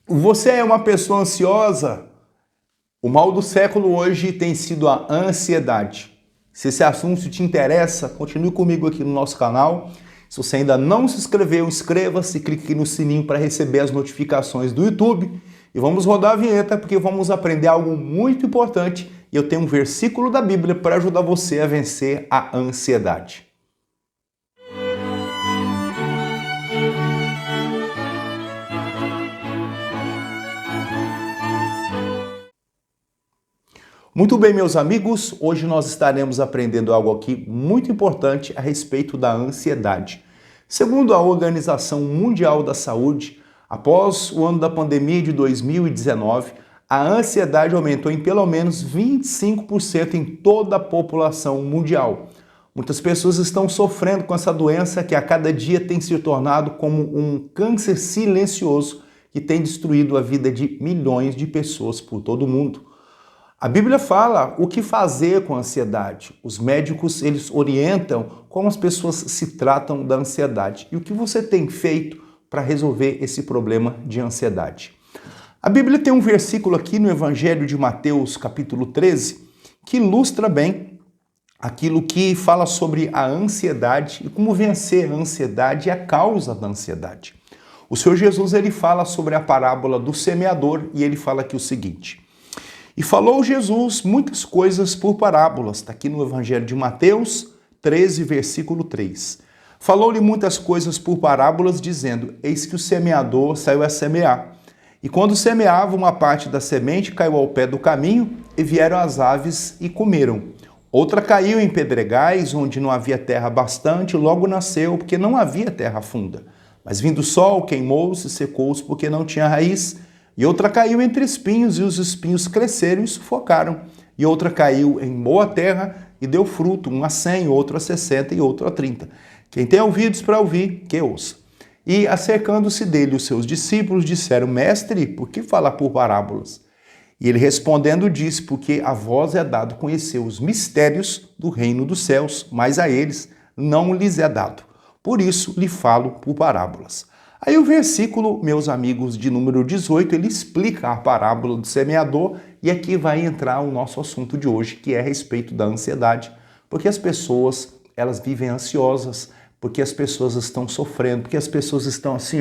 Você é uma pessoa ansiosa? O mal do século hoje tem sido a ansiedade. Se esse assunto te interessa, continue comigo aqui no nosso canal. Se você ainda não se inscreveu, inscreva-se, clique aqui no sininho para receber as notificações do YouTube. E vamos rodar a vinheta porque vamos aprender algo muito importante. E eu tenho um versículo da Bíblia para ajudar você a vencer a ansiedade. Muito bem, meus amigos, hoje nós estaremos aprendendo algo aqui muito importante a respeito da ansiedade. Segundo a Organização Mundial da Saúde, após o ano da pandemia de 2019, a ansiedade aumentou em pelo menos 25% em toda a população mundial. Muitas pessoas estão sofrendo com essa doença que a cada dia tem se tornado como um câncer silencioso que tem destruído a vida de milhões de pessoas por todo o mundo. A Bíblia fala o que fazer com a ansiedade. Os médicos, eles orientam como as pessoas se tratam da ansiedade e o que você tem feito para resolver esse problema de ansiedade. A Bíblia tem um versículo aqui no Evangelho de Mateus, capítulo 13, que ilustra bem aquilo que fala sobre a ansiedade e como vencer a ansiedade e a causa da ansiedade. O Senhor Jesus, ele fala sobre a parábola do semeador e ele fala aqui o seguinte: E falou Jesus muitas coisas por parábolas, está aqui no Evangelho de Mateus 13, versículo 3. Falou-lhe muitas coisas por parábolas, dizendo: Eis que o semeador saiu a semear. E quando semeava, uma parte da semente caiu ao pé do caminho, e vieram as aves e comeram. Outra caiu em pedregais, onde não havia terra bastante, logo nasceu, porque não havia terra funda. Mas vindo o sol, queimou-se e secou-se, porque não tinha raiz. E outra caiu entre espinhos, e os espinhos cresceram e sufocaram. E outra caiu em boa terra e deu fruto, um a 100, outro a 60 e outro a 30. Quem tem ouvidos para ouvir, que ouça. E acercando-se dele os seus discípulos, disseram: Mestre, por que falar por parábolas? E ele respondendo disse: Porque a vós é dado conhecer os mistérios do reino dos céus, mas a eles não lhes é dado. Por isso lhe falo por parábolas. Aí o versículo, meus amigos, de número 18, ele explica a parábola do semeador e aqui vai entrar o nosso assunto de hoje, que é a respeito da ansiedade, porque as pessoas, elas vivem ansiosas, porque as pessoas estão sofrendo, porque as pessoas estão assim,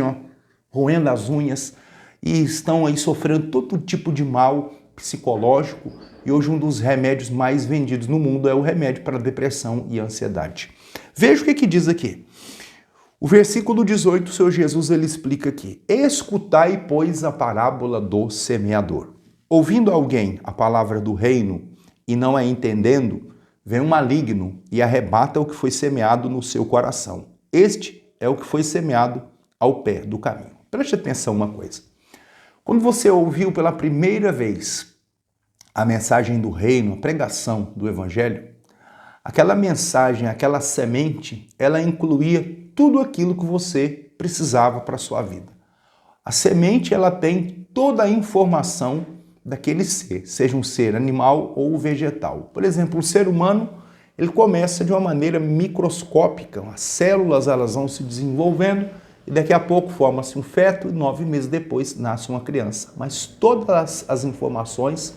roendo as unhas e estão aí sofrendo todo tipo de mal psicológico e hoje um dos remédios mais vendidos no mundo é o remédio para depressão e ansiedade. Veja o que diz aqui. O versículo 18, o Senhor Jesus, ele explica aqui: Escutai, pois, a parábola do semeador. Ouvindo alguém a palavra do reino e não a entendendo, vem um maligno e arrebata o que foi semeado no seu coração. Este é o que foi semeado ao pé do caminho. Preste atenção uma coisa. Quando você ouviu pela primeira vez a mensagem do reino, a pregação do evangelho, aquela mensagem, aquela semente, ela incluía tudo aquilo que você precisava para a sua vida. A semente, ela tem toda a informação daquele ser, seja um ser animal ou vegetal. Por exemplo, o ser humano, ele começa de uma maneira microscópica, as células, elas vão se desenvolvendo e daqui a pouco forma-se um feto e 9 meses depois nasce uma criança. Mas todas as informações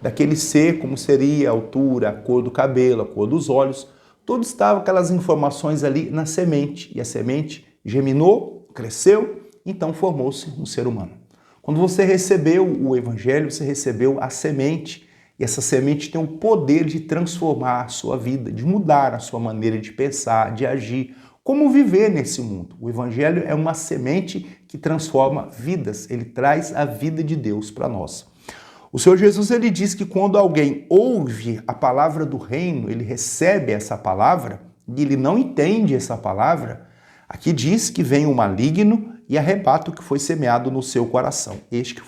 daquele ser, como seria a altura, a cor do cabelo, a cor dos olhos, tudo estavam aquelas informações ali na semente. E a semente germinou, cresceu, então formou-se um ser humano. Quando você recebeu o evangelho, você recebeu a semente. E essa semente tem o poder de transformar a sua vida, de mudar a sua maneira de pensar, de agir, como viver nesse mundo. O evangelho é uma semente que transforma vidas. Ele traz a vida de Deus para nós. O Senhor Jesus, ele diz que quando alguém ouve a palavra do reino, ele recebe essa palavra e ele não entende essa palavra, aqui diz que vem o maligno e arrebata o que foi semeado no seu coração. Este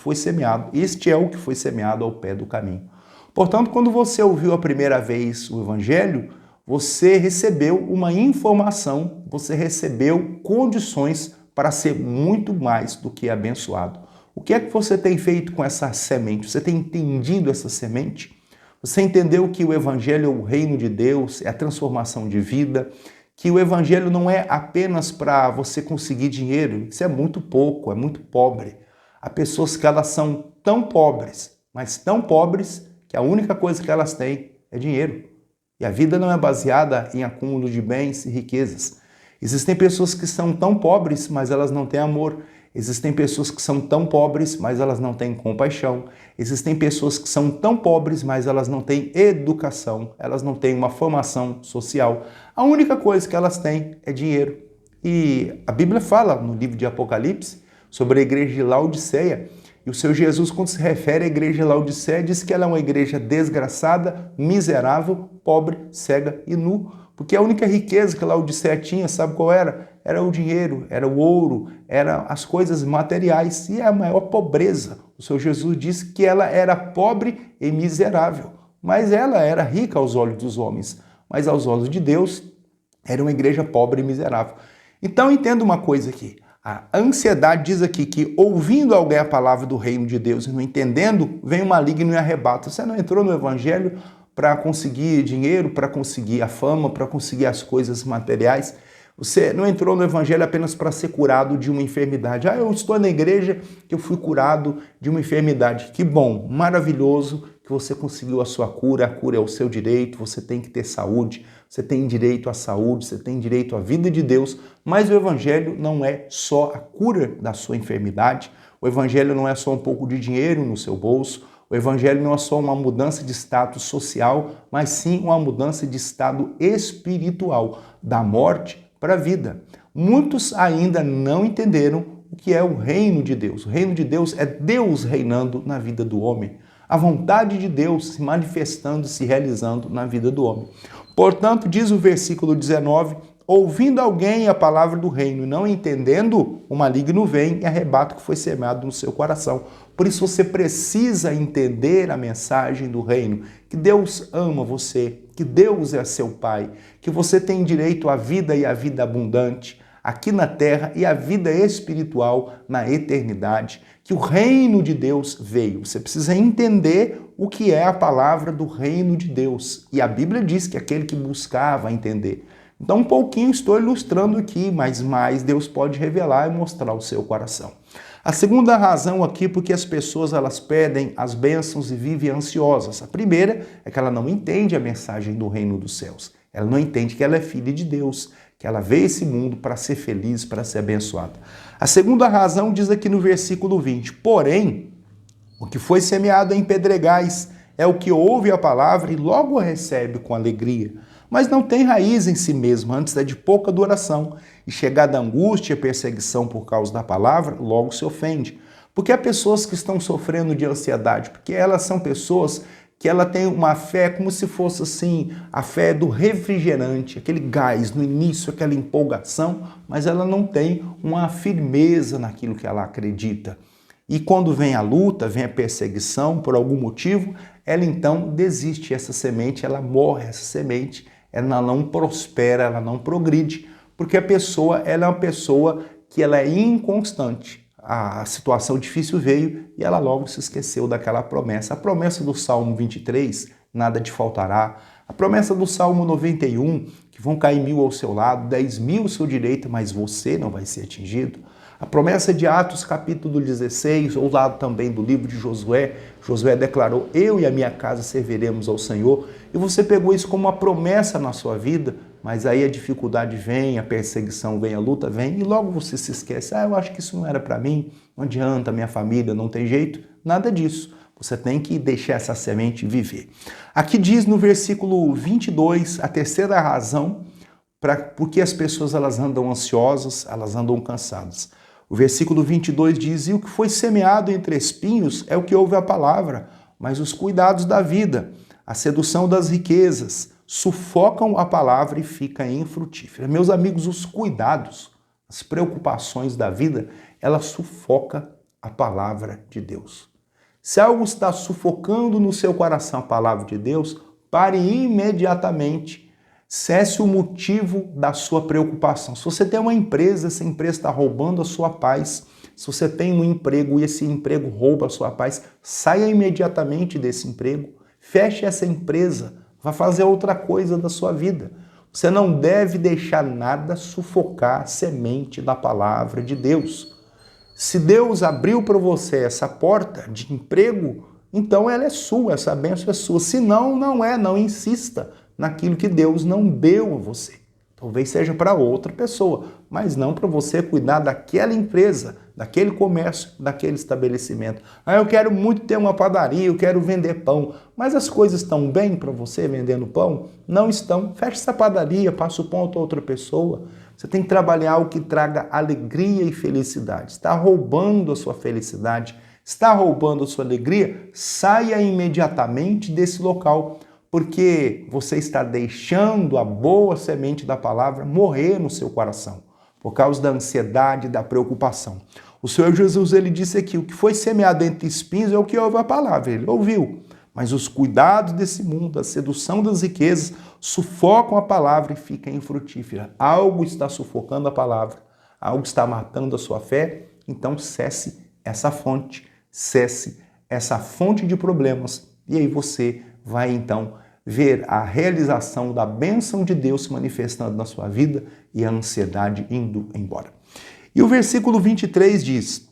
é o que foi semeado ao pé do caminho. Portanto, quando você ouviu a primeira vez o evangelho, você recebeu uma informação, você recebeu condições para ser muito mais do que abençoado. O que é que você tem feito com essa semente? Você tem entendido essa semente? Você entendeu que o evangelho é o reino de Deus, é a transformação de vida, que o evangelho não é apenas para você conseguir dinheiro, isso é muito pouco, é muito pobre. Há pessoas que elas são tão pobres, mas tão pobres que a única coisa que elas têm é dinheiro. E a vida não é baseada em acúmulo de bens e riquezas. Existem pessoas que são tão pobres, mas elas não têm amor. Existem pessoas que são tão pobres, mas elas não têm compaixão. Existem pessoas que são tão pobres, mas elas não têm educação. Elas não têm uma formação social. A única coisa que elas têm é dinheiro. E a Bíblia fala no livro de Apocalipse sobre a igreja de Laodiceia. E o Senhor Jesus, quando se refere à igreja de Laodiceia, diz que ela é uma igreja desgraçada, miserável, pobre, cega e nu. Porque a única riqueza que Laodiceia tinha, sabe qual era? Era o dinheiro, era o ouro, eram as coisas materiais. E é a maior pobreza. O Senhor Jesus disse que ela era pobre e miserável. Mas ela era rica aos olhos dos homens. Mas aos olhos de Deus, era uma igreja pobre e miserável. Então entenda uma coisa aqui. A ansiedade diz aqui que ouvindo alguém a palavra do reino de Deus e não entendendo, vem o maligno e arrebata. Você não entrou no evangelho para conseguir dinheiro, para conseguir a fama, para conseguir as coisas materiais. Você não entrou no evangelho apenas para ser curado de uma enfermidade. Eu estou na igreja que eu fui curado de uma enfermidade. Que bom, maravilhoso que você conseguiu a sua cura. A cura é o seu direito, você tem que ter saúde, você tem direito à saúde, você tem direito à vida de Deus. Mas o evangelho não é só a cura da sua enfermidade. O evangelho não é só um pouco de dinheiro no seu bolso. O evangelho não é só uma mudança de status social, mas sim uma mudança de estado espiritual, da morte para a vida. Muitos ainda não entenderam o que é o reino de Deus. O reino de Deus é Deus reinando na vida do homem. A vontade de Deus se manifestando, se realizando na vida do homem. Portanto, diz o versículo 19, ouvindo alguém a palavra do reino e não entendendo, o maligno vem e arrebata o que foi semeado no seu coração. Por isso você precisa entender a mensagem do reino, que Deus ama você, que Deus é seu Pai, que você tem direito à vida e à vida abundante aqui na terra e à vida espiritual na eternidade, que o reino de Deus veio. Você precisa entender o que é a palavra do reino de Deus. E a Bíblia diz que aquele que buscava entender. Então, um pouquinho estou ilustrando aqui, mas mais Deus pode revelar e mostrar o seu coração. A segunda razão aqui porque as pessoas elas perdem as bênçãos e vivem ansiosas. A primeira é que ela não entende a mensagem do reino dos céus. Ela não entende que ela é filha de Deus, que ela veio a esse mundo para ser feliz, para ser abençoada. A segunda razão diz aqui no versículo 20, porém, o que foi semeado em pedregais é o que ouve a palavra e logo a recebe com alegria, mas não tem raiz em si mesmo, antes é de pouca duração, e chegada a angústia e perseguição por causa da palavra, logo se ofende. Porque há pessoas que estão sofrendo de ansiedade, porque elas são pessoas que ela tem uma fé como se fosse assim, a fé do refrigerante, aquele gás no início, aquela empolgação, mas ela não tem uma firmeza naquilo que ela acredita. E quando vem a luta, vem a perseguição, por algum motivo, ela então desiste, essa semente, ela morre, essa semente, ela não prospera, ela não progride, porque a pessoa, ela é uma pessoa que ela é inconstante. A situação difícil veio e ela logo se esqueceu daquela promessa. A promessa do Salmo 23, nada te faltará. A promessa do Salmo 91, que vão cair 1000 ao seu lado, 10.000 à sua direita, mas você não vai ser atingido. A promessa de Atos capítulo 16, ou lado também do livro de Josué, Josué declarou, eu e a minha casa serviremos ao Senhor, e você pegou isso como uma promessa na sua vida, mas aí a dificuldade vem, a perseguição vem, a luta vem, e logo você se esquece, eu acho que isso não era para mim, não adianta, minha família não tem jeito, nada disso. Você tem que deixar essa semente viver. Aqui diz no versículo 22, a terceira razão, porque as pessoas elas andam ansiosas, elas andam cansadas. O versículo 22 diz, e o que foi semeado entre espinhos é o que ouve a palavra, mas os cuidados da vida, a sedução das riquezas, sufocam a palavra e fica infrutífera. Meus amigos, os cuidados, as preocupações da vida, ela sufoca a palavra de Deus. Se algo está sufocando no seu coração a palavra de Deus, pare imediatamente. Cesse o motivo da sua preocupação. Se você tem uma empresa, essa empresa está roubando a sua paz. Se você tem um emprego e esse emprego rouba a sua paz, saia imediatamente desse emprego. Feche essa empresa. Vá fazer outra coisa da sua vida. Você não deve deixar nada sufocar a semente da palavra de Deus. Se Deus abriu para você essa porta de emprego, então ela é sua, essa bênção é sua. Se não, não é. Não insista naquilo que Deus não deu a você. Talvez seja para outra pessoa, mas não para você cuidar daquela empresa, daquele comércio, daquele estabelecimento. Eu quero muito ter uma padaria, eu quero vender pão, mas as coisas estão bem para você vendendo pão? Não estão. Feche essa padaria, passa o pão para outra pessoa. Você tem que trabalhar algo que traga alegria e felicidade. Está roubando a sua felicidade, está roubando a sua alegria? Saia imediatamente desse local, porque você está deixando a boa semente da palavra morrer no seu coração, por causa da ansiedade e da preocupação. O Senhor Jesus, ele disse aqui, o que foi semeado entre espinhos é o que ouve a palavra, ele ouviu. Mas os cuidados desse mundo, a sedução das riquezas, sufocam a palavra e fica infrutífera. Algo está sufocando a palavra, algo está matando a sua fé, então cesse essa fonte de problemas, e aí você vai então ver a realização da bênção de Deus se manifestando na sua vida e a ansiedade indo embora. E o versículo 23 diz,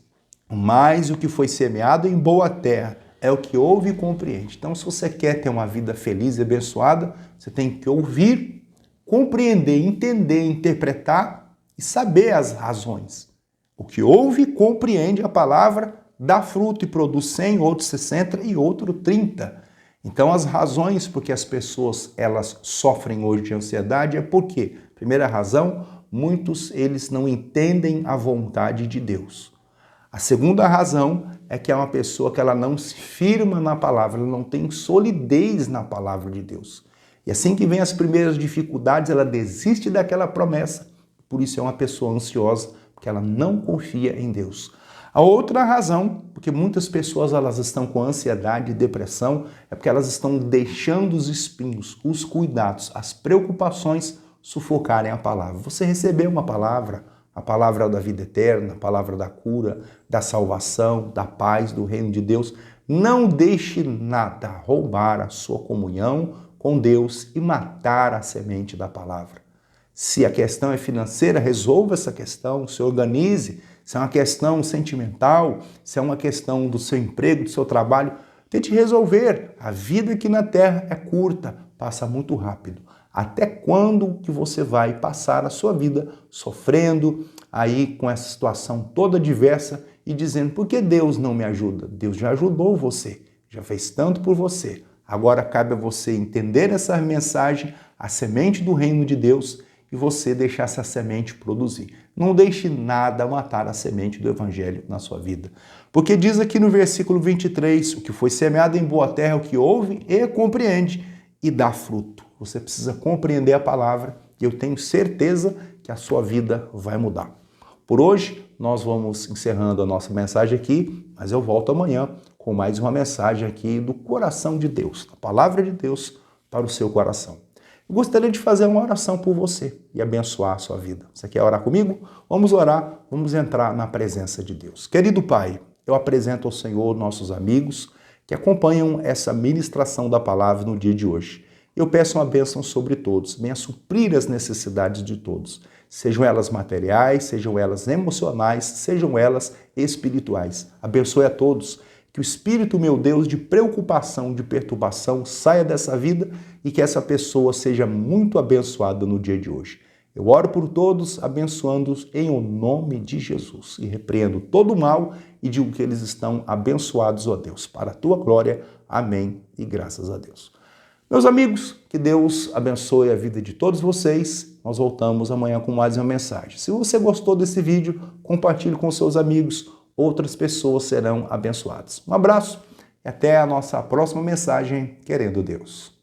mas o que foi semeado em boa terra é o que ouve e compreende. Então, se você quer ter uma vida feliz e abençoada, você tem que ouvir, compreender, entender, interpretar e saber as razões. O que ouve e compreende a palavra dá fruto e produz 100, outro 60 e outro 30. Então, as razões por que as pessoas elas sofrem hoje de ansiedade é porque, primeira razão, muitos eles não entendem a vontade de Deus. A segunda razão é que é uma pessoa que ela não se firma na palavra, ela não tem solidez na palavra de Deus. E assim que vem as primeiras dificuldades, ela desiste daquela promessa. Por isso é uma pessoa ansiosa, porque ela não confia em Deus. A outra razão, porque muitas pessoas elas estão com ansiedade e depressão, é porque elas estão deixando os espinhos, os cuidados, as preocupações sufocarem a palavra. Você recebeu uma palavra, a palavra da vida eterna, a palavra da cura, da salvação, da paz, do reino de Deus. Não deixe nada roubar a sua comunhão com Deus e matar a semente da palavra. Se a questão é financeira, resolva essa questão, se organize. Se é uma questão sentimental, se é uma questão do seu emprego, do seu trabalho, tente resolver. A vida aqui na Terra é curta, passa muito rápido. Até quando que você vai passar a sua vida sofrendo aí com essa situação toda diversa e dizendo, por que Deus não me ajuda? Deus já ajudou você, já fez tanto por você. Agora cabe a você entender essa mensagem, a semente do reino de Deus, e você deixar essa semente produzir. Não deixe nada matar a semente do evangelho na sua vida. Porque diz aqui no versículo 23, o que foi semeado em boa terra é o que ouve e compreende e dá fruto. Você precisa compreender a palavra e eu tenho certeza que a sua vida vai mudar. Por hoje, nós vamos encerrando a nossa mensagem aqui, mas eu volto amanhã com mais uma mensagem aqui do coração de Deus, da palavra de Deus para o seu coração. Eu gostaria de fazer uma oração por você e abençoar a sua vida. Você quer orar comigo? Vamos orar, vamos entrar na presença de Deus. Querido Pai, eu apresento ao Senhor nossos amigos que acompanham essa ministração da palavra no dia de hoje. Eu peço uma bênção sobre todos, venha suprir as necessidades de todos, sejam elas materiais, sejam elas emocionais, sejam elas espirituais. Abençoe a todos. Que o espírito, meu Deus, de preocupação, de perturbação saia dessa vida e que essa pessoa seja muito abençoada no dia de hoje. Eu oro por todos, abençoando-os em o nome de Jesus e repreendo todo o mal e digo que eles estão abençoados, ó Deus, para a tua glória. Amém e graças a Deus. Meus amigos, que Deus abençoe a vida de todos vocês. Nós voltamos amanhã com mais uma mensagem. Se você gostou desse vídeo, compartilhe com seus amigos. Outras pessoas serão abençoadas. Um abraço e até a nossa próxima mensagem, querendo Deus.